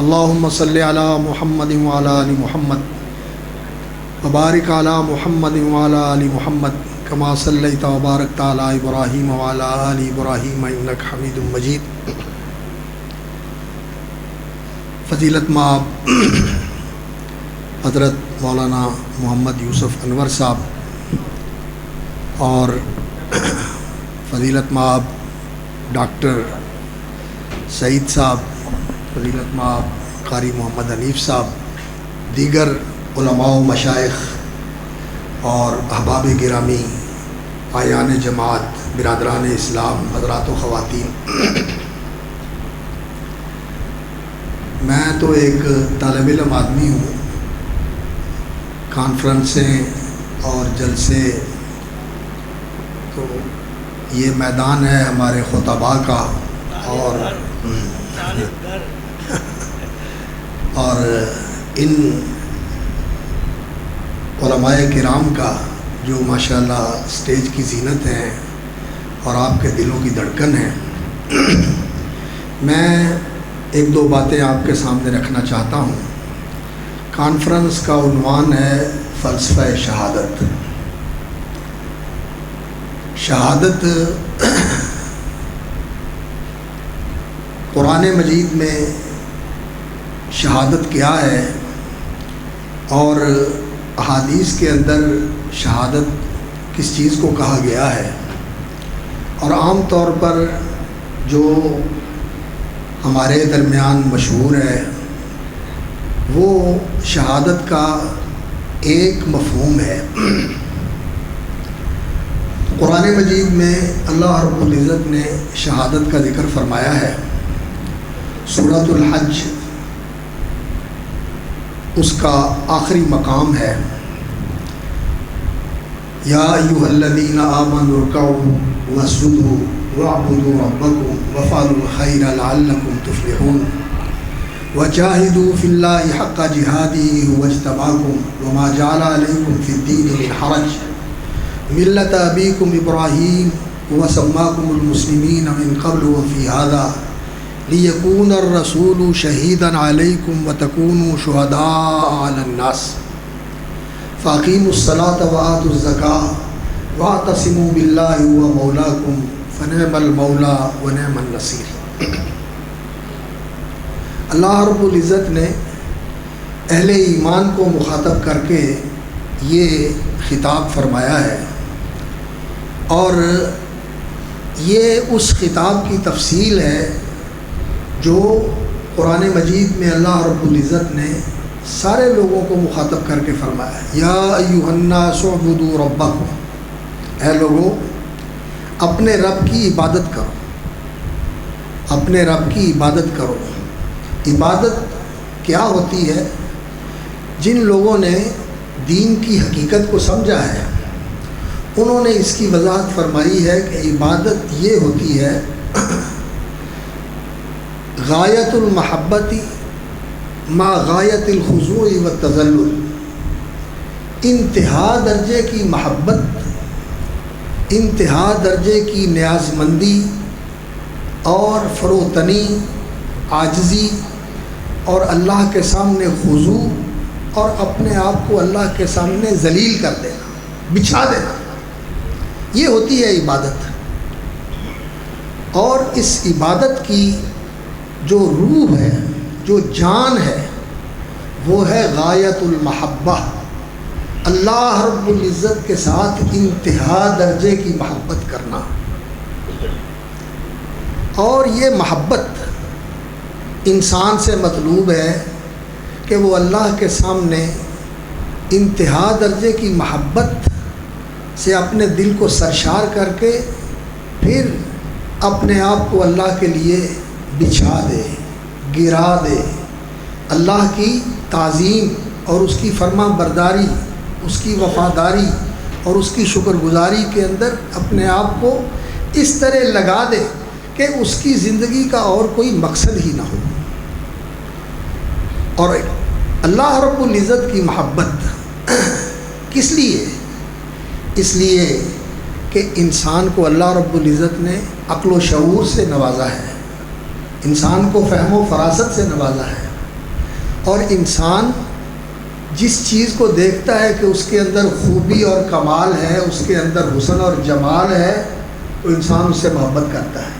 اللہم صلی علی محمد وعلی آل محمد وبارک علی محمد وعلی آل محمد کما صلیت وبارکت علی ابراہیم وعلی آل ابراہیم انک حمید مجید۔ فضیلت مآب حضرت مولانا محمد یوسف انور صاحب اور فضیلت مآب ڈاکٹر سعید صاحب، فضیلت مآب قاری محمد حنیف صاحب، دیگر علماء و مشائخ اور احباب گرامی، آیان جماعت، برادران اسلام، حضرات و خواتین، میں تو ایک طالب علم آدمی ہوں۔ کانفرنسیں اور جلسے تو یہ میدان ہے ہمارے خطباء کا اور ان علماء کرام کا جو ماشاءاللہ اسٹیج کی زینت ہیں اور آپ کے دلوں کی دھڑکن ہیں۔ میں ایک دو باتیں آپ کے سامنے رکھنا چاہتا ہوں۔ کانفرنس کا عنوان ہے فلسفہ شہادت۔ شہادت قرآن مجید میں شہادت کیا ہے اور احادیث کے اندر شہادت کس چیز کو کہا گیا ہے، اور عام طور پر جو ہمارے درمیان مشہور ہے وہ شہادت کا ایک مفہوم ہے۔ قرآن مجید میں اللہ رب العزت نے شہادت کا ذکر فرمایا ہے۔ سورۃ الحج اس کا آخری مقام ہے۔ یا ایھا الذین آمنوا ارکعوا واسجدوا واعبدوا ربکم وافعلوا الخیر لعلکم تفلحون وجاہدوا فی اللہ حق جہادہ هو اجتباکم وما جعل علیکم فی الدین من حرج ملۃ ابیکم ابراہیم وسماکم المسلمین من قبل وفی ھذا لیکون الرسول شہیدا علیکم وتکونوا شہداء علی الناس فاقیموا الصلاۃ وآتوا الزکاۃ واعتصموا باللہ هو مولاکم فنعم المولا ونعم النصیر۔ اللہ رب العزت نے اہل ایمان کو مخاطب کر کے یہ خطاب فرمایا ہے، اور یہ اس خطاب کی تفصیل ہے جو قرآن مجید میں اللہ رب العزت نے سارے لوگوں کو مخاطب کر کے فرمایا ہے۔ یا ایھا الناس اعبدوا ربکم، اے لوگو اپنے رب کی عبادت کرو، اپنے رب کی عبادت کرو۔ عبادت کیا ہوتی ہے؟ جن لوگوں نے دین کی حقیقت کو سمجھا ہے انہوں نے اس کی وضاحت فرمائی ہے کہ عبادت یہ ہوتی ہے غایت المحبت مع غایت الخضوع والتذلل، انتہا درجے کی محبت، انتہا درجے کی نیاز مندی اور فروتنی، عاجزی اور اللہ کے سامنے خضوع اور اپنے آپ کو اللہ کے سامنے ذلیل کر دینا، بچھا دینا، یہ ہوتی ہے عبادت۔ اور اس عبادت کی جو روح ہے، جو جان ہے، وہ ہے غایت المحبہ، اللہ رب العزت کے ساتھ انتہا درجے کی محبت کرنا۔ اور یہ محبت انسان سے مطلوب ہے کہ وہ اللہ کے سامنے انتہا درجے کی محبت سے اپنے دل کو سرشار کر کے پھر اپنے آپ کو اللہ کے لیے بچھا دے، گرا دے، اللہ کی تعظیم اور اس کی فرما برداری، اس کی وفاداری اور اس کی شکر گزاری کے اندر اپنے آپ کو اس طرح لگا دے کہ اس کی زندگی کا اور کوئی مقصد ہی نہ ہو۔ اور اللہ رب العزت کی محبت کس لیے؟ اس لیے کہ انسان کو اللہ رب العزت نے عقل و شعور سے نوازا ہے، انسان کو فہم و فراست سے نوازا ہے، اور انسان جس چیز کو دیکھتا ہے کہ اس کے اندر خوبی اور کمال ہے، اس کے اندر حسن اور جمال ہے، تو انسان اس سے محبت کرتا ہے۔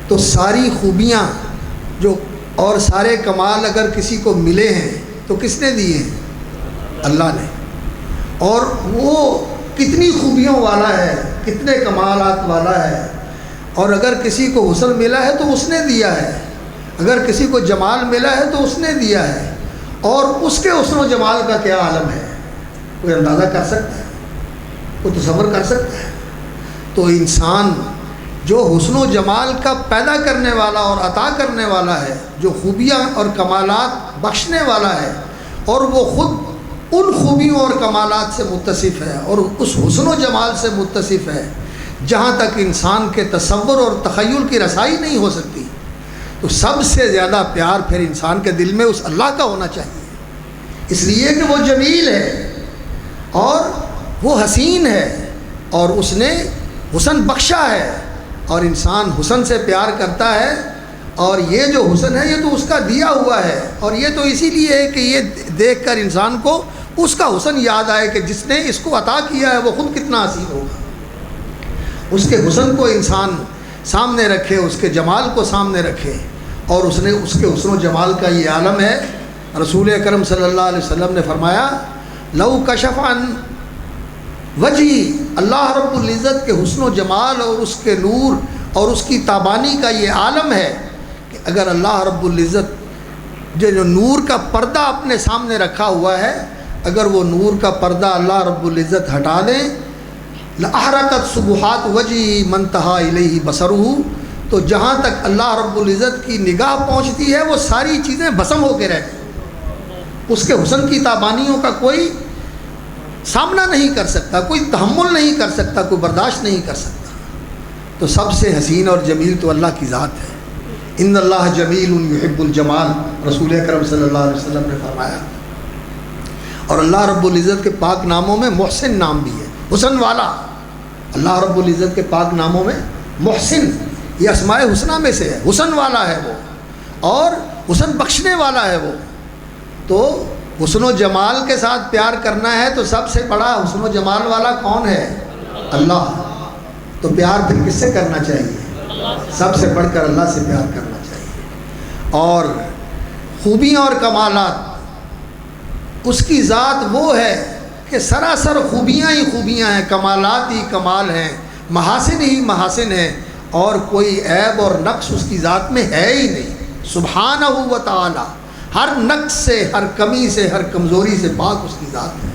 تو ساری خوبیاں جو اور سارے کمال اگر کسی کو ملے ہیں تو کس نے دیے ہیں؟ اللہ نے۔ اور وہ کتنی خوبیوں والا ہے، کتنے کمالات والا ہے، اور اگر کسی کو حسن ملا ہے تو اس نے دیا ہے، اگر کسی کو جمال ملا ہے تو اس نے دیا ہے، اور اس کے حسن و جمال کا کیا عالم ہے، کوئی اندازہ کر سکتا ہے، کوئی تصور کر سکتا ہے؟ تو انسان جو حسن و جمال کا پیدا کرنے والا اور عطا کرنے والا ہے، جو خوبیاں اور کمالات بخشنے والا ہے، اور وہ خود ان خوبیوں اور کمالات سے متصف ہے اور اس حسن و جمال سے متصف ہے جہاں تک انسان کے تصور اور تخیل کی رسائی نہیں ہو سکتی، تو سب سے زیادہ پیار پھر انسان کے دل میں اس اللہ کا ہونا چاہیے، اس لیے کہ وہ جمیل ہے اور وہ حسین ہے اور اس نے حسن بخشا ہے، اور انسان حسن سے پیار کرتا ہے، اور یہ جو حسن ہے یہ تو اس کا دیا ہوا ہے، اور یہ تو اسی لیے ہے کہ یہ دیکھ کر انسان کو اس کا حسن یاد آئے کہ جس نے اس کو عطا کیا ہے وہ خود کتنا حسین ہوگا۔ اس کے حسن کو انسان سامنے رکھے، اس کے جمال کو سامنے رکھے، اور اس نے اس کے حسن و جمال کا یہ عالم ہے۔ رسول اکرم صلی اللہ علیہ وسلم نے فرمایا لو کشف عن وجہی، اللہ رب العزت کے حسن و جمال اور اس کے نور اور اس کی تابانی کا یہ عالم ہے کہ اگر اللہ رب العزت جو نور کا پردہ اپنے سامنے رکھا ہوا ہے، اگر وہ نور کا پردہ اللہ رب العزت ہٹا دیں، لأحرقت سبحات وجہی من انتہا الیہ بصرہ، تو جہاں تک اللہ رب العزت کی نگاہ پہنچتی ہے وہ ساری چیزیں بھسم ہو کے رہتی ہیں، اس کے حسن کی تابانیوں کا کوئی سامنا نہیں کر سکتا، کوئی تحمل نہیں کر سکتا، کوئی برداشت نہیں کر سکتا۔ تو سب سے حسین اور جمیل تو اللہ کی ذات ہے۔ ان اللہ جمیل یحب الجمال، رسول اکرم صلی اللہ علیہ وسلم نے فرمایا۔ اور اللہ رب العزت کے پاک ناموں میں محسن نام بھی ہے، حسن والا۔ اللہ رب العزت کے پاک ناموں میں محسن یہ اسماء حسنہ میں سے ہے، حسن والا ہے وہ، اور حسن بخشنے والا ہے وہ۔ تو حسن و جمال کے ساتھ پیار کرنا ہے تو سب سے بڑا حسن و جمال والا کون ہے؟ اللہ۔ تو پیار پھر کس سے کرنا چاہیے؟ سب سے بڑھ کر اللہ سے پیار کرنا چاہیے۔ اور خوبیاں اور کمالات اس کی ذات وہ ہے کہ سراسر خوبیاں ہی خوبیاں ہیں، کمالات ہی کمال ہیں، محاسن ہی محاسن ہیں، اور کوئی عیب اور نقص اس کی ذات میں ہے ہی نہیں، سبحانہ و تعالی۔ ہر نقص سے، ہر کمی سے، ہر کمزوری سے پاک اس کی ذات ہے۔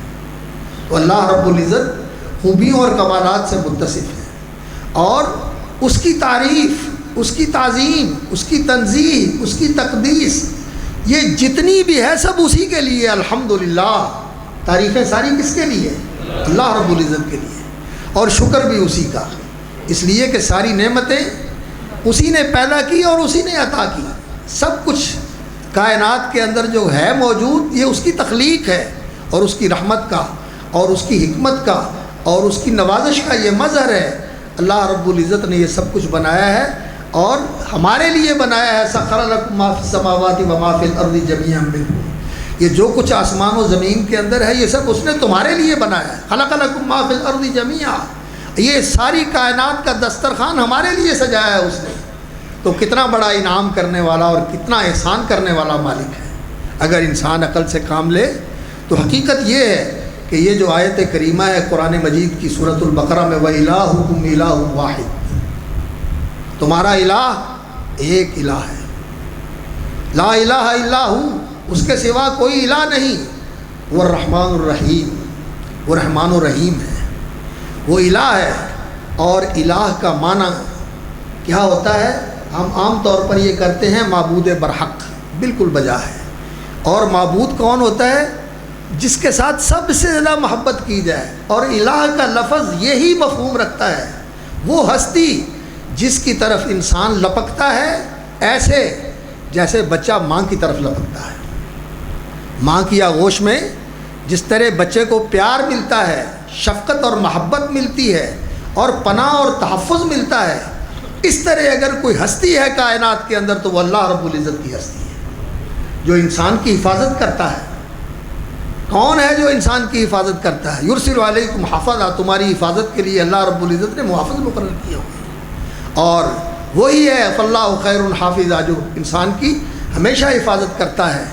تو اللہ رب العزت خوبیوں اور کمالات سے متصف ہے، اور اس کی تعریف، اس کی تعظیم، اس کی تنزیہ، اس کی تقدیس، یہ جتنی بھی ہے سب اسی کے لیے۔ الحمدللہ، تعریفیں ساری کس کے لیے؟ اللہ رب العزت کے لیے، اور شکر بھی اسی کا، اس لیے کہ ساری نعمتیں اسی نے پیدا کی اور اسی نے عطا کی۔ سب کچھ کائنات کے اندر جو ہے موجود یہ اس کی تخلیق ہے، اور اس کی رحمت کا اور اس کی حکمت کا اور اس کی نوازش کا یہ مظہر ہے۔ اللہ رب العزت نے یہ سب کچھ بنایا ہے اور ہمارے لیے بنایا ہے۔ سخر لکم ما فی السماوات و ما فی الارض جمیعا منہ، یہ جو کچھ آسمان و زمین کے اندر ہے یہ سب اس نے تمہارے لیے بنایا ہے۔ خلق لکم ما فی الارض جمیعا، یہ ساری کائنات کا دسترخوان ہمارے لیے سجایا ہے اس نے۔ تو کتنا بڑا انعام کرنے والا اور کتنا احسان کرنے والا مالک ہے۔ اگر انسان عقل سے کام لے تو حقیقت یہ ہے کہ یہ جو آیت کریمہ ہے قرآن مجید کی سورۃ البقرہ میں وَإِلَٰهُكُمْ إِلَٰهٌ وَاحِدٌ، تمہارا الہ ایک الہ ہے، لا الہ الا ہو، اس کے سوا کوئی الہ نہیں۔ وہ الرحمن الرحیم، وہ رحمان و رحیم ہے، وہ الہ ہے۔ اور الہ کا معنی کیا ہوتا ہے؟ ہم عام طور پر یہ کرتے ہیں معبود برحق، بالکل بجا ہے۔ اور معبود کون ہوتا ہے؟ جس کے ساتھ سب سے زیادہ محبت کی جائے، اور الہ کا لفظ یہی مفہوم رکھتا ہے، وہ ہستی جس کی طرف انسان لپکتا ہے ایسے جیسے بچہ ماں کی طرف لپکتا ہے۔ ماں کی آغوش میں جس طرح بچے کو پیار ملتا ہے، شفقت اور محبت ملتی ہے، اور پناہ اور تحفظ ملتا ہے، اس طرح اگر کوئی ہستی ہے کائنات کے اندر تو وہ اللہ رب العزت کی ہستی ہے، جو انسان کی حفاظت کرتا ہے؟ کون ہے جو انسان کی حفاظت کرتا ہے؟ یرسل علیکم حفظہ، تمہاری حفاظت کے لیے اللہ رب العزت نے محافظ مقرر کیا ہوا، اور وہی ہے فاللہ خیر حافظہ، جو انسان کی ہمیشہ حفاظت کرتا ہے،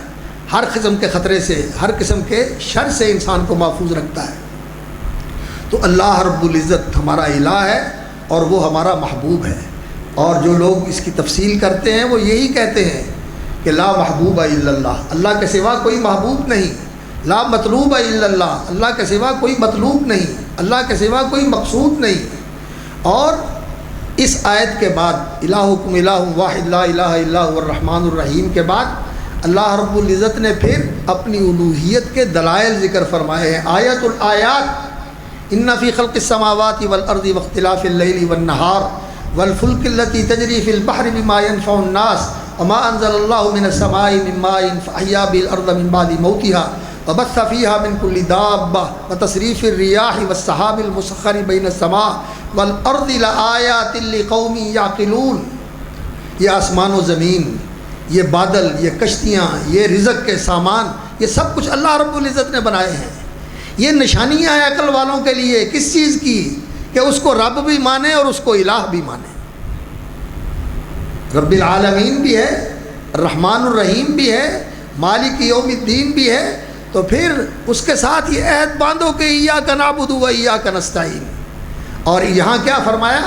ہر قسم کے خطرے سے، ہر قسم کے شر سے انسان کو محفوظ رکھتا ہے۔ تو اللہ رب العزت ہمارا الہ ہے اور وہ ہمارا محبوب ہے، اور جو لوگ اس کی تفصیل کرتے ہیں وہ یہی کہتے ہیں کہ لا محبوب الا اللہ، اللہ کے سوا کوئی محبوب نہیں، لا مطلوب الا اللہ، اللہ کے سوا کوئی مطلوب نہیں، اللہ کے سوا کوئی مقصود نہیں۔ اور اس آیت کے بعد الہکم الہ واحد لا الہ الا هو الرحمن الرحیم کے بعد اللہ رب العزت نے پھر اپنی الوہیت کے دلائل ذکر فرمائے ہیں۔ آیت الآیات ان فی خلق السماوات والارض واختلاف اللیل والنہار والفلک التي تجری فی البحر بما ينفع الناس وما انزل اللہ من السماء من ماء فاحیا به الارض من بعد موتها وبث فيها من كل دابة وتصريف الرياح والسحاب المسخر بين السماء والارض لآیات لقوم یعقلون۔ یہ آسمان و زمین، یہ بادل، یہ کشتیاں، یہ رزق کے سامان، یہ سب کچھ اللہ رب العزت نے بنائے ہیں۔ یہ نشانیاں ہیں عقل والوں کے لیے، کس چیز کی؟ کہ اس کو رب بھی مانے اور اس کو الہ بھی مانے۔ رب العالمین بھی ہے، الرحمن الرحیم بھی ہے، مالک یوم الدین بھی ہے، تو پھر اس کے ساتھ یہ عہد باندھو کہ ایاک نعبد و ایاک نستعین۔ اور یہاں کیا فرمایا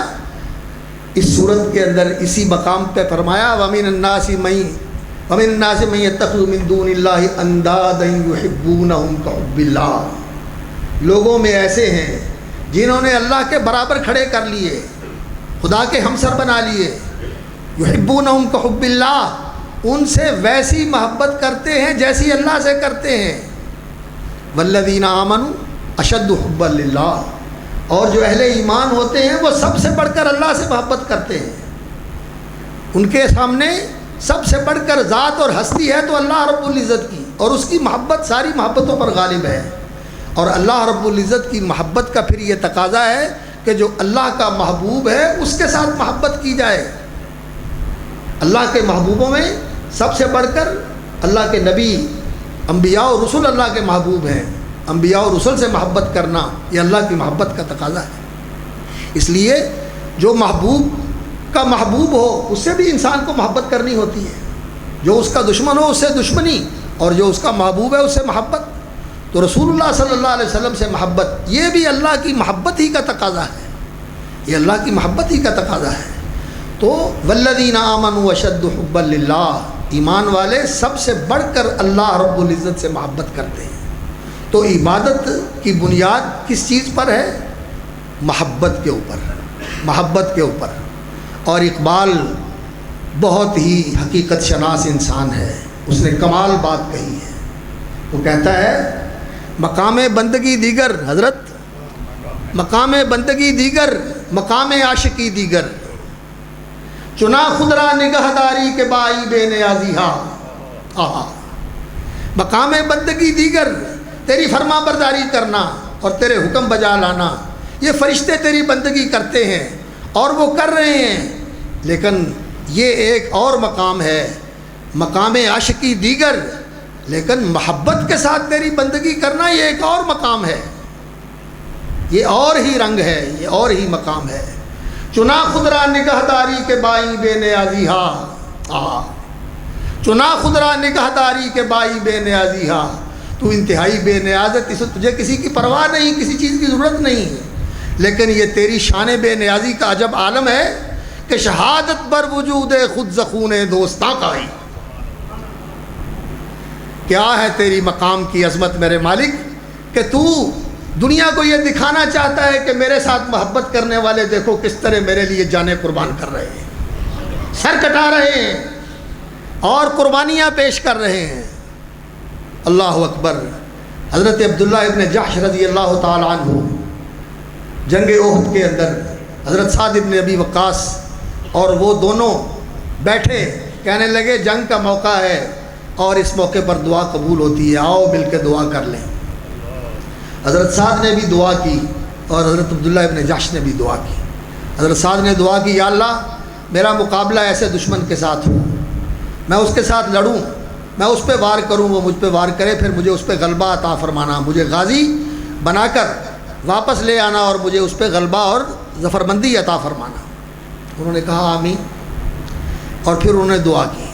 اس صورت کے اندر؟ اسی مقام پہ فرمایا وَمِنَ النَّاسِ مَن يَتَّخِذُ مِن دُونِ اللَّهِ أَندَادًا يُحِبُّونَهُمْ كَحُبِّ اللَّهِ، لوگوں میں ایسے ہیں جنہوں نے اللہ کے برابر کھڑے کر لیے، خدا کے ہمسر بنا لیے۔ يُحِبُّونَهُمْ كَحُبِّ اللَّهِ، ان سے ویسی محبت کرتے ہیں جیسی اللہ سے کرتے ہیں۔ وَالَّذِينَ آمَنُوا أَشَدُّ حُبًّا لِلَّهِ، اور جو اہل ایمان ہوتے ہیں وہ سب سے بڑھ کر اللہ سے محبت کرتے ہیں۔ ان کے سامنے سب سے بڑھ کر ذات اور ہستی ہے تو اللہ رب العزت کی، اور اس کی محبت ساری محبتوں پر غالب ہے۔ اور اللہ رب العزت کی محبت کا پھر یہ تقاضا ہے کہ جو اللہ کا محبوب ہے اس کے ساتھ محبت کی جائے۔ اللہ کے محبوبوں میں سب سے بڑھ کر اللہ کے نبی، انبیاء و رسول اللہ کے محبوب ہیں۔ انبیاء و رسول سے محبت کرنا یہ اللہ کی محبت کا تقاضا ہے۔ اس لیے جو محبوب کا محبوب ہو اس سے بھی انسان کو محبت کرنی ہوتی ہے، جو اس کا دشمن ہو اس سے دشمنی، اور جو اس کا محبوب ہے اس سے محبت۔ تو رسول اللہ صلی اللہ علیہ وسلم سے محبت یہ بھی اللہ کی محبت ہی کا تقاضا ہے، یہ اللہ کی محبت ہی کا تقاضا ہے۔ تو والذین آمنوا اشد حبا للہ، ایمان والے سب سے بڑھ کر اللہ رب العزت سے محبت کرتے ہیں۔ تو عبادت کی بنیاد کس چیز پر ہے؟ محبت کے اوپر، محبت کے اوپر۔ اور اقبال بہت ہی حقیقت شناس انسان ہے، اس نے کمال بات کہی ہے۔ وہ کہتا ہے مقام بندگی دیگر، حضرت مقام بندگی دیگر، مقام عاشقی دیگر، چنا خود را نگہداری کے بائی بے نیازی ہا۔ مقام بندگی دیگر، تیری فرما برداری کرنا اور تیرے حکم بجا لانا، یہ فرشتے تیری بندگی کرتے ہیں اور وہ کر رہے ہیں، لیکن یہ ایک اور مقام ہے، مقام عاشقی دیگر، لیکن محبت کے ساتھ تیری بندگی کرنا یہ ایک اور مقام ہے، یہ اور ہی رنگ ہے، یہ اور ہی مقام ہے۔ چنا خدرا نگہداری کے بائی بے نیازی ہا، چنا خدرا نگہداری کے بائی بے نیازی ہا، تو انتہائی بے نیاز ہے، تجھے کسی کی پرواہ نہیں، کسی چیز کی ضرورت نہیں، لیکن یہ تیری شان بے نیازی کا عجب عالم ہے کہ شہادت بر وجود خود زخون دوستاں کا ہی۔ کیا ہے تیری مقام کی عظمت میرے مالک کہ تو دنیا کو یہ دکھانا چاہتا ہے کہ میرے ساتھ محبت کرنے والے دیکھو کس طرح میرے لیے جانیں قربان کر رہے ہیں، سر کٹا رہے ہیں اور قربانیاں پیش کر رہے ہیں۔ اللہ اکبر۔ حضرت عبداللہ ابن جحش رضی اللہ تعالی عنہ جنگ احد کے اندر حضرت سعد ابن ابی وقاص اور وہ دونوں بیٹھے، کہنے لگے جنگ کا موقع ہے اور اس موقع پر دعا قبول ہوتی ہے، آؤ مل کے دعا کر لیں۔ حضرت سعد نے بھی دعا کی اور حضرت عبداللہ ابن جحش نے بھی دعا کی۔ حضرت سعد نے دعا کی، یا اللہ میرا مقابلہ ایسے دشمن کے ساتھ ہو، میں اس کے ساتھ لڑوں میں اس پہ وار کروں وہ مجھ پہ وار کرے، پھر مجھے اس پہ غلبہ عطا فرمانا، مجھے غازی بنا کر واپس لے آنا اور مجھے اس پہ غلبہ اور ظفرمندی عطا فرمانا۔ انہوں نے کہا آمین، اور پھر انہوں نے دعا کی،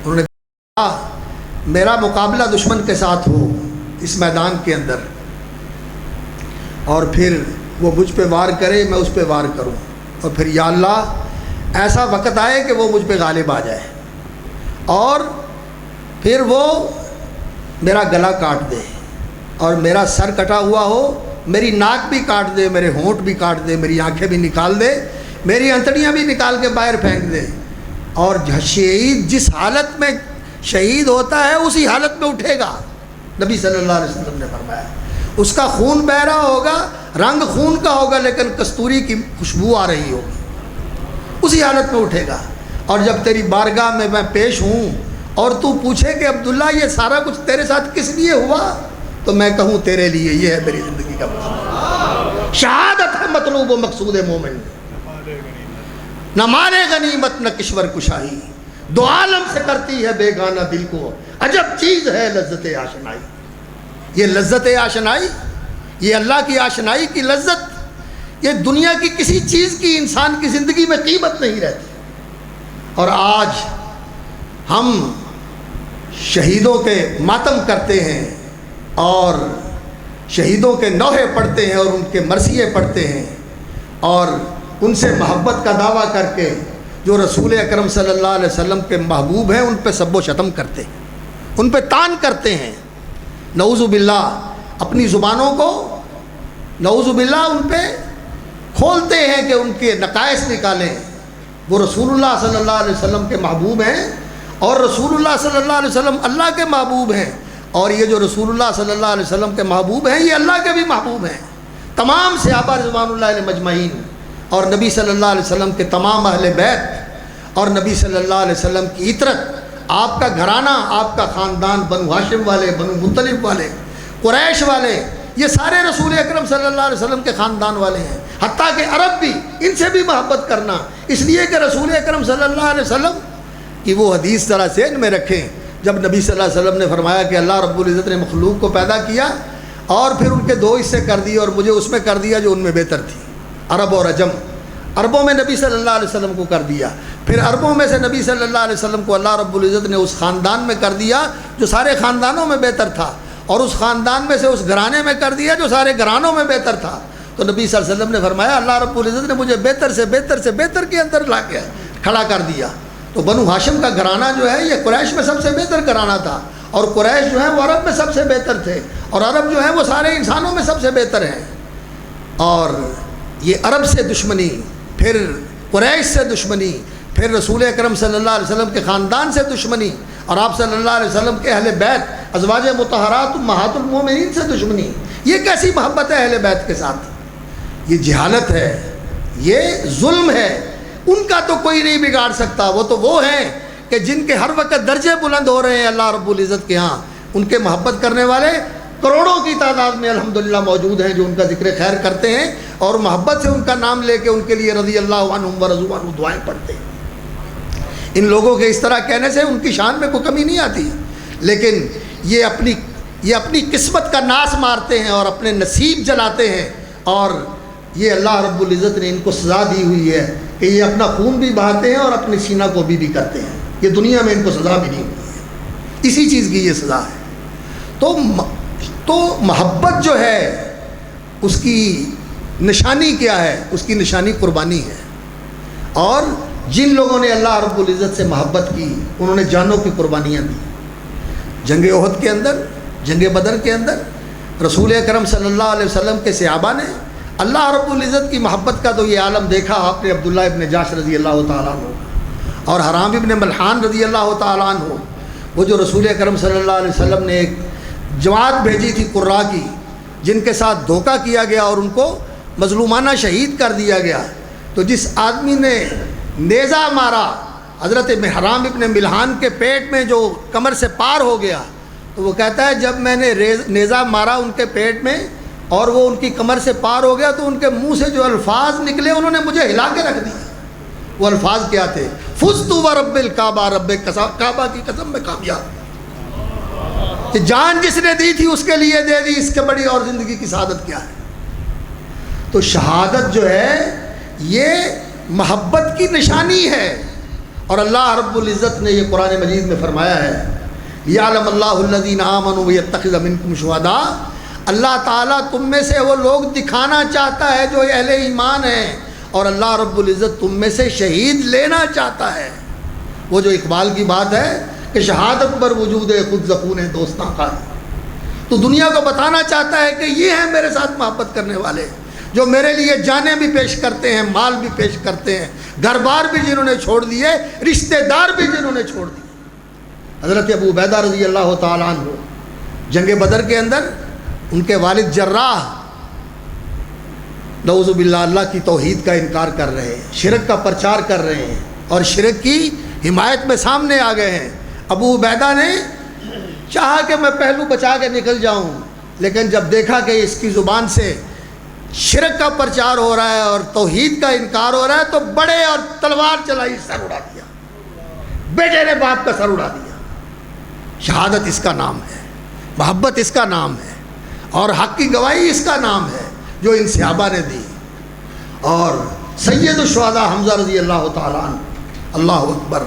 انہوں نے کہا میرا مقابلہ دشمن کے ساتھ ہو اس میدان کے اندر، اور پھر وہ مجھ پہ وار کرے میں اس پہ وار کروں، اور پھر یا اللہ ایسا وقت آئے کہ وہ مجھ پہ غالب آ جائے، اور پھر وہ میرا گلا کاٹ دے اور میرا سر کٹا ہوا ہو، میری ناک بھی کاٹ دے، میرے ہونٹ بھی کاٹ دے، میری آنکھیں بھی نکال دے، میری انتڑیاں بھی نکال کے باہر پھینک دے، اور شہید جس حالت میں شہید ہوتا ہے اسی حالت میں اٹھے گا۔ نبی صلی اللہ علیہ وسلم نے فرمایا اس کا خون بہ رہا ہوگا، رنگ خون کا ہوگا، لیکن کستوری کی خوشبو آ رہی ہوگی، اسی حالت میں اٹھے گا۔ اور جب تیری بارگاہ میں پیش ہوں اور تو پوچھے کہ عبداللہ یہ سارا کچھ تیرے ساتھ کس لیے ہوا، تو میں کہوں تیرے لیے، یہ ہے میری زندگی کا مقصود، شہادت ہے مطلوب و مقصود مومن، نہ مانے غنیمت نہ کشور کشائی، دو عالم سے کرتی ہے بیگانہ دل کو، عجب چیز ہے لذت آشنائی۔ یہ لذت آشنائی، یہ اللہ کی آشنائی کی لذت، یہ دنیا کی کسی چیز کی انسان کی زندگی میں قیمت نہیں رہتی۔ اور آج ہم شہیدوں کے ماتم کرتے ہیں اور شہیدوں کے نوحے پڑھتے ہیں اور ان کے مرثیے پڑھتے ہیں، اور ان سے محبت کا دعویٰ کر کے جو رسول اکرم صلی اللہ علیہ وسلم کے محبوب ہیں ان پہ سب و شتم کرتے ہیں، ان پہ طعن کرتے ہیں، نعوذ باللہ اپنی زبانوں کو نعوذ باللہ ان پہ کھولتے ہیں کہ ان کے نقائص نکالیں۔ وہ رسول اللہ صلی اللہ علیہ وسلم کے محبوب ہیں، اور رسول اللہ صلی اللہ علیہ وسلم اللہ کے محبوب ہیں، اور یہ جو رسول اللہ صلی اللہ علیہ وسلم کے محبوب ہیں یہ اللہ کے بھی محبوب ہیں۔ تمام صحابہ رضوان اللہ علیہ مجمعین اور نبی صلی اللہ علیہ وسلم کے تمام اہل بیت اور نبی صلی اللہ علیہ وسلم کی عطرت، آپ کا گھرانہ، آپ کا خاندان، بنو ہاشم والے، بنو مطلب والے، قریش والے، یہ سارے رسول اکرم صلی اللہ علیہ وسلم کے خاندان والے ہیں، حتیٰ کہ عرب بھی، ان سے بھی محبت کرنا، اس لیے کہ رسول اکرم صلی اللہ علیہ وسلم کی وہ حدیث ذرا ذہن میں رکھیں، جب نبی صلی اللہ علیہ وسلم نے فرمایا کہ اللہ رب العزت نے مخلوق کو پیدا کیا اور پھر ان کے دو حصے کر دیے اور مجھے اس میں کر دیا جو ان میں بہتر تھی، عرب اور عجم۔ عربوں میں نبی صلی اللہ علیہ وسلم کو کر دیا، پھر عربوں میں سے نبی صلی اللہ علیہ وسلم کو اللہ رب العزت نے اس خاندان میں کر دیا جو سارے خاندانوں میں بہتر تھا، اور اس خاندان میں سے اس گھرانے میں کر دیا جو سارے گھرانوں میں بہتر تھا۔ تو نبی صلی اللہ علیہ وسلم نے فرمایا اللہ رب العزت نے مجھے بہتر سے بہتر سے بہتر کے اندر لا کے کھڑا کر دیا۔ تو بنو ہاشم کا گھرانہ جو ہے یہ قریش میں سب سے بہتر گھرانہ تھا، اور قریش جو ہے وہ عرب میں سب سے بہتر تھے، اور عرب جو ہے وہ سارے انسانوں میں سب سے بہتر ہیں۔ اور یہ عرب سے دشمنی، پھر قریش سے دشمنی، پھر رسول اکرم صلی اللہ علیہ وسلم کے خاندان سے دشمنی، اور آپ صلی اللہ علیہ وسلم کے اہل بیت ازواج مطہرات امہات المومنین سے دشمنی، یہ کیسی محبت ہے اہل بیت کے ساتھ؟ یہ جہالت ہے، یہ ظلم ہے۔ ان کا تو کوئی نہیں بگاڑ سکتا، وہ ہیں کہ جن کے ہر وقت درجے بلند ہو رہے ہیں اللہ رب العزت کے ہاں، ان کے محبت کرنے والے کروڑوں کی تعداد میں الحمدللہ موجود ہیں جو ان کا ذکر خیر کرتے ہیں اور محبت سے ان کا نام لے کے ان کے لیے رضی اللہ عنہم ورضوا عنہ دعائیں پڑھتے ہیں۔ ان لوگوں کے اس طرح کہنے سے ان کی شان میں کوئی کمی نہیں آتی، لیکن یہ اپنی قسمت کا ناس مارتے ہیں اور اپنے نصیب جلاتے ہیں، اور یہ اللہ رب العزت نے ان کو سزا دی ہوئی ہے کہ یہ اپنا خون بھی بہاتے ہیں اور اپنی سینہ کو بھی کرتے ہیں۔ یہ دنیا میں ان کو سزا بھی نہیں ہوئی ہے، اسی چیز کی یہ سزا ہے۔ تو محبت جو ہے اس کی نشانی کیا ہے؟ اس کی نشانی قربانی ہے، اور جن لوگوں نے اللہ رب العزت سے محبت کی انہوں نے جانوں کی قربانیاں دی۔ جنگ احد کے اندر، جنگ بدر کے اندر رسول اکرم صلی اللہ علیہ وسلم کے صحابہ نے اللہ رب العزت کی محبت کا تو یہ عالم دیکھا آپ نے عبداللہ ابن جاش رضی اللہ تعالیٰ عنہ اور حرام ابن ملحان رضی اللہ تعالیٰ عنہ، وہ جو رسول اکرم صلی اللہ علیہ وسلم نے ایک جماعت بھیجی تھی قراء کی، جن کے ساتھ دھوکہ کیا گیا اور ان کو مظلومانہ شہید کر دیا گیا۔ تو جس آدمی نے نیزہ مارا حضرت حرام ابن ملحان کے پیٹ میں جو کمر سے پار ہو گیا، تو وہ کہتا ہے جب میں نے نیزہ مارا ان کے پیٹ میں اور وہ ان کی کمر سے پار ہو گیا تو ان کے منہ سے جو الفاظ نکلے انہوں نے مجھے ہلا کے رکھ دیا۔ وہ الفاظ کیا تھے؟ فزت ورب الکعبہ، رب کعبہ کی قسم میں کامیاب۔ کہ جان جس نے دی تھی اس کے لیے دے دی، اس کے بڑی اور زندگی کی سعادت کیا ہے؟ تو شہادت جو ہے یہ محبت کی نشانی ہے، اور اللہ رب العزت نے یہ قرآن مجید میں فرمایا ہے یعلم اللہ الذین آمنوا ویتخذ منکم شہداء، اللہ تعالیٰ تم میں سے وہ لوگ دکھانا چاہتا ہے جو اہل ایمان ہیں، اور اللہ رب العزت تم میں سے شہید لینا چاہتا ہے۔ وہ جو اقبال کی بات ہے کہ شہادت پر وجود خود زخون دوستاں کا، تو دنیا کو بتانا چاہتا ہے کہ یہ ہیں میرے ساتھ محبت کرنے والے، جو میرے لیے جانیں بھی پیش کرتے ہیں، مال بھی پیش کرتے ہیں، گھر بار بھی جنہوں نے چھوڑ دیے، رشتہ دار بھی جنہوں نے چھوڑ دیے۔ حضرت ابو عبیدہ رضی اللہ تعالیٰ عنہ جنگ بدر کے اندر ان کے والد جراح نعوذ باللہ اللہ کی توحید کا انکار کر رہے ہیں، شرک کا پرچار کر رہے ہیں، اور شرک کی حمایت میں سامنے آ گئے ہیں۔ ابو عبیدہ نے چاہا کہ میں پہلو بچا کے نکل جاؤں، لیکن جب دیکھا کہ اس کی زبان سے شرک کا پرچار ہو رہا ہے اور توحید کا انکار ہو رہا ہے، تو بڑے اور تلوار چلائی، سر اڑا دیا، بیٹے نے باپ کا سر اڑا دیا۔ شہادت اس کا نام ہے، محبت اس کا نام ہے، اور حق کی گواہی اس کا نام ہے جو ان صحابہ نے دی۔ اور سید الشہداء حمزہ رضی اللہ تعالیٰ عنہ، اللہ اکبر،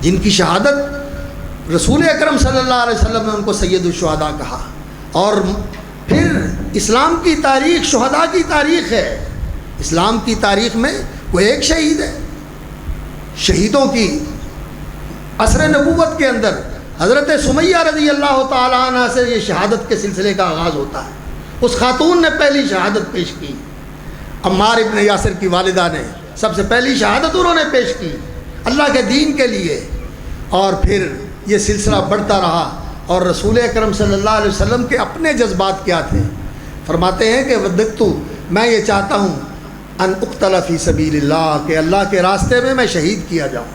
جن کی شہادت رسول اکرم صلی اللہ علیہ وسلم نے ان کو سید الشہداء کہا۔ اور پھر اسلام کی تاریخ شہداء کی تاریخ ہے، اسلام کی تاریخ میں کوئی ایک شہید ہے۔ شہیدوں کی عصر نبوت کے اندر حضرت سمیہ رضی اللہ تعالیٰ عنہ سے یہ شہادت کے سلسلے کا آغاز ہوتا ہے۔ اس خاتون نے پہلی شہادت پیش کی، عمار ابن یاسر کی والدہ نے سب سے پہلی شہادت انہوں نے پیش کی اللہ کے دین کے لیے، اور پھر یہ سلسلہ بڑھتا رہا۔ اور رسول اکرم صلی اللہ علیہ وسلم کے اپنے جذبات کیا تھے؟ فرماتے ہیں کہ وددتو، میں یہ چاہتا ہوں ان اقتل فی سبیل اللہ، کہ اللہ کے راستے میں میں شہید کیا جاؤں،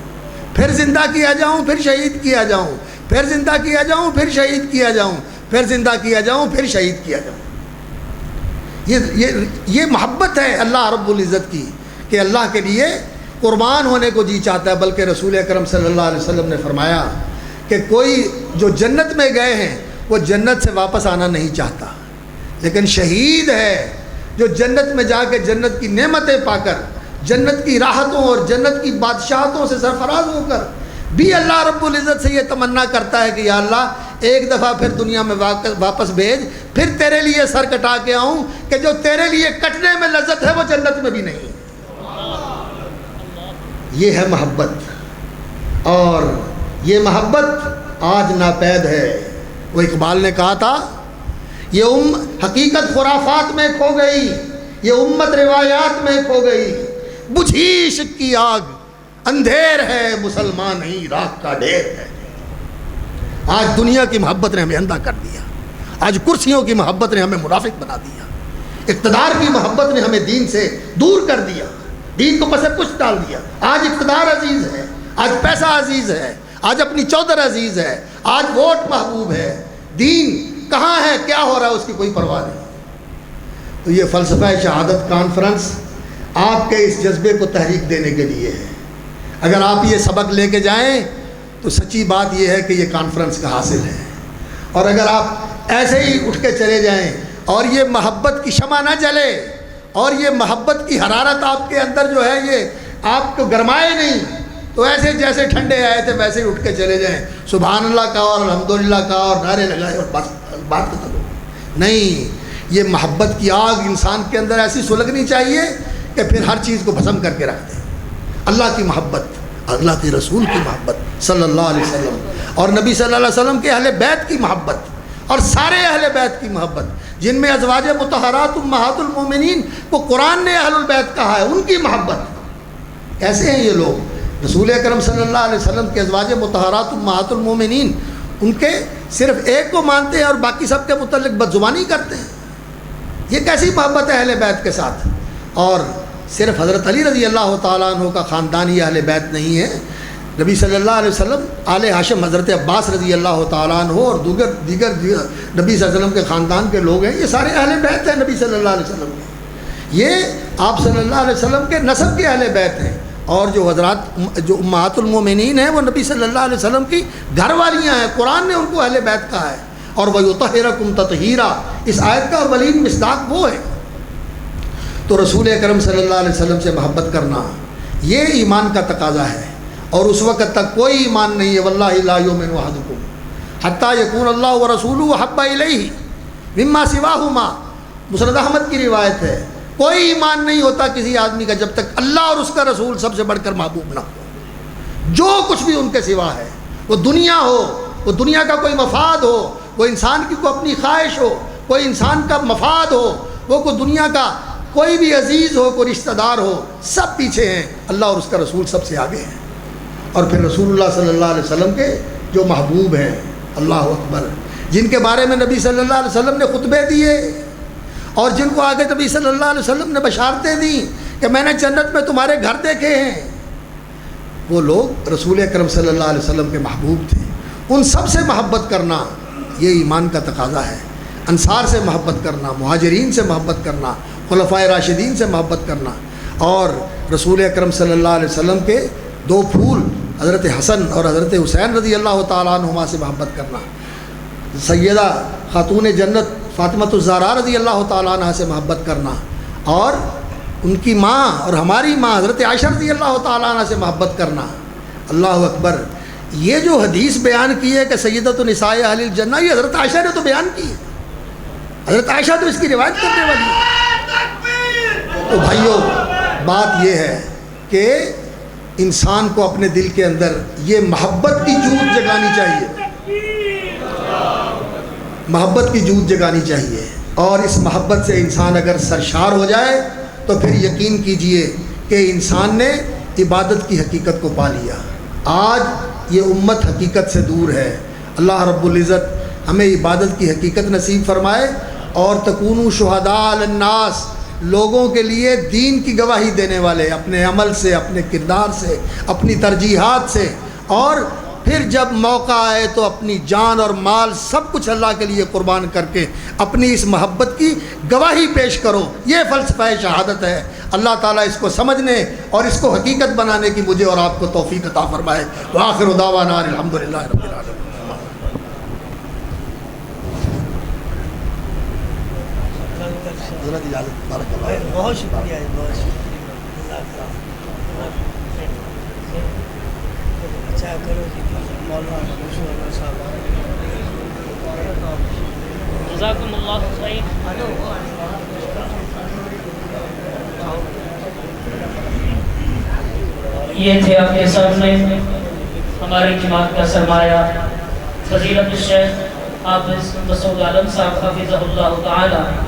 پھر زندہ کیا جاؤں، پھر شہید کیا جاؤں، پھر زندہ کیا جاؤں، پھر شہید کیا جاؤں، پھر زندہ کیا جاؤں، پھر شہید کیا جاؤں۔ یہ محبت ہے اللہ رب العزت کی، کہ اللہ کے لیے قربان ہونے کو جی چاہتا ہے۔ بلکہ رسول اکرم صلی اللہ علیہ وسلم نے فرمایا کہ کوئی جو جنت میں گئے ہیں وہ جنت سے واپس آنا نہیں چاہتا، لیکن شہید ہے جو جنت میں جا کے جنت کی نعمتیں پا کر، جنت کی راحتوں اور جنت کی بادشاہتوں سے سرفراز ہو کر بھی اللہ رب العزت سے یہ تمنا کرتا ہے کہ یا اللہ ایک دفعہ پھر دنیا میں واپس بھیج، پھر تیرے لیے سر کٹا کے آؤں، کہ جو تیرے لیے کٹنے میں لذت ہے وہ جنت میں بھی نہیں۔ یہ ہے محبت، اور یہ محبت آج ناپید ہے۔ وہ اقبال نے کہا تھا یہ حقیقت خرافات میں کھو گئی، یہ امت روایات میں کھو گئی، بجھی عشق کی آگ اندھیر ہے، مسلمان ہی راکھ کا ڈھیر ہے۔ آج دنیا کی محبت نے ہمیں اندھا کر دیا، آج کرسیوں کی محبت نے ہمیں منافق بنا دیا، اقتدار کی محبت نے ہمیں دین سے دور کر دیا، دین کو پس پش ڈال دیا۔ آج اقتدار عزیز ہے، آج پیسہ عزیز ہے، آج اپنی چودر عزیز ہے، آج ووٹ محبوب ہے، دین کہاں ہے، کیا ہو رہا ہے اس کی کوئی پرواہ نہیں۔ تو یہ فلسفہ شہادت کانفرنس آپ کے اس جذبے کو تحریک دینے کے لیے ہے۔ اگر آپ یہ سبق لے کے جائیں تو سچی بات یہ ہے کہ یہ کانفرنس کا حاصل ہے، اور اگر آپ ایسے ہی اٹھ کے چلے جائیں اور یہ محبت کی شمع نہ جلے اور یہ محبت کی حرارت آپ کے اندر جو ہے یہ آپ کو گرمائے نہیں، تو ایسے جیسے ٹھنڈے آئے تھے ویسے ہی اٹھ کے چلے جائیں، سبحان اللہ کا اور الحمدللہ کا اور نعرے لگائے اور بات ختم ہو۔ نہیں، یہ محبت کی آگ انسان کے اندر ایسی سلگنی چاہیے کہ پھر ہر چیز کو بھسم کر کے رکھ دے۔ اللہ کی محبت، اللہ کے رسول کی محبت صلی اللہ علیہ وسلم، اور نبی صلی اللہ علیہ وسلم کے اہل بیت کی محبت، اور سارے اہل بیت کی محبت، جن میں ازواج مطہرات امہات المومنین کو قرآن نے اہل البیت کہا ہے، ان کی محبت۔ ایسے ہیں یہ لوگ، رسول اکرم صلی اللہ علیہ وسلم کے ازواج مطہرات امہات المومنین، ان کے صرف ایک کو مانتے ہیں اور باقی سب کے متعلق بدزبانی کرتے ہیں۔ یہ کیسی محبت ہے اہل بیت کے ساتھ؟ اور صرف حضرت علی رضی اللہ تعالیٰ عنہ کا خاندان ہی اہل بیت نہیں ہے، نبی صلی اللہ علیہ وسلم، آل ہاشم حضرت عباس رضی اللہ تعالیٰ عنہ اور دیگر نبی صلی اللہ علیہ وسلم کے خاندان کے لوگ ہیں، یہ سارے اہل بیت ہیں نبی صلی اللہ علیہ وسلم کے، یہ آپ صلی اللہ علیہ وسلم کے نسب کے اہل بیت ہیں۔ اور جو حضرات جو امہات المومنین ہیں وہ نبی صلی اللہ علیہ وسلم کی گھر والیاں ہیں، قرآن نے ان کو اہل بیت کہا ہے۔ اور وَيُطَهِّرَكُمْ تَطْهِيرًا، اس آیت کا اولین مصداق وہ ہے۔ تو رسول اکرم صلی اللہ علیہ وسلم سے محبت کرنا یہ ایمان کا تقاضا ہے، اور اس وقت تک کوئی ایمان نہیں ہے واللہ لا یؤمن احدکم حتی یکون اللہ ورسولہ احب الیہ مما سواہما، مسند احمد کی روایت ہے، کوئی ایمان نہیں ہوتا کسی آدمی کا جب تک اللہ اور اس کا رسول سب سے بڑھ کر محبوب نہ ہو۔ جو کچھ بھی ان کے سوا ہے، وہ دنیا ہو، وہ دنیا کا کوئی مفاد ہو، وہ انسان کی کوئی اپنی خواہش ہو، کوئی انسان کا مفاد ہو، وہ کوئی دنیا کا کوئی بھی عزیز ہو، کوئی رشتہ دار ہو، سب پیچھے ہیں، اللہ اور اس کا رسول سب سے آگے ہیں۔ اور پھر رسول اللہ صلی اللہ علیہ وسلم کے جو محبوب ہیں، اللہ اکبر، جن کے بارے میں نبی صلی اللہ علیہ وسلم نے خطبے دیے اور جن کو آگے نبی صلی اللہ علیہ وسلم نے بشارتیں دیں کہ میں نے جنت میں تمہارے گھر دیکھے ہیں، وہ لوگ رسول اکرم صلی اللہ علیہ وسلم کے محبوب تھے۔ ان سب سے محبت کرنا یہ ایمان کا تقاضا ہے۔ انصار سے محبت کرنا، مہاجرین سے محبت کرنا، خلفائے راشدین سے محبت کرنا، اور رسول اکرم صلی اللہ علیہ وسلم کے دو پھول حضرت حسن اور حضرت حسین رضی اللہ تعالیٰ عنہما سے محبت کرنا، سیدہ خاتون جنت فاطمۃ الزہرا رضی اللہ تعالیٰ عنہ سے محبت کرنا، اور ان کی ماں اور ہماری ماں حضرت عائشہ رضی اللہ تعالیٰ عنہ سے محبت کرنا۔ اللہ اکبر، یہ جو حدیث بیان کی ہے کہ سیدۃ النساء اہل الجنہ، یہ حضرت عائشہ نے تو بیان کی ہے، حضرت عائشہ تو اس کی روایت کرنے والی ہے۔ تو بھائیوں، بات یہ ہے کہ انسان کو اپنے دل کے اندر یہ محبت کی جوت جگانی چاہیے، محبت کی جوت جگانی چاہیے، اور اس محبت سے انسان اگر سرشار ہو جائے تو پھر یقین کیجئے کہ انسان نے عبادت کی حقیقت کو پا لیا۔ آج یہ امت حقیقت سے دور ہے۔ اللہ رب العزت ہمیں عبادت کی حقیقت نصیب فرمائے، اور تکونوا شہداء علی الناس، لوگوں کے لیے دین کی گواہی دینے والے، اپنے عمل سے، اپنے کردار سے، اپنی ترجیحات سے، اور پھر جب موقع آئے تو اپنی جان اور مال سب کچھ اللہ کے لیے قربان کر کے اپنی اس محبت کی گواہی پیش کرو۔ یہ فلسفہ شہادت ہے۔ اللہ تعالیٰ اس کو سمجھنے اور اس کو حقیقت بنانے کی مجھے اور آپ کو توفیق عطا فرمائے۔ وآخر دعوانا الحمدللہ رب العالمین۔ بہت شکریہ، بہت شکریہ، اچھا کرو جی مولانا صاحب، جزاکم اللہ خیر۔ یہ تھے آپ کے سامنے ہماری جماعت کا سرمایہ فضیلت الشیخ حافظ مسعود عالم صاحب حفظہ اللہ تعالی۔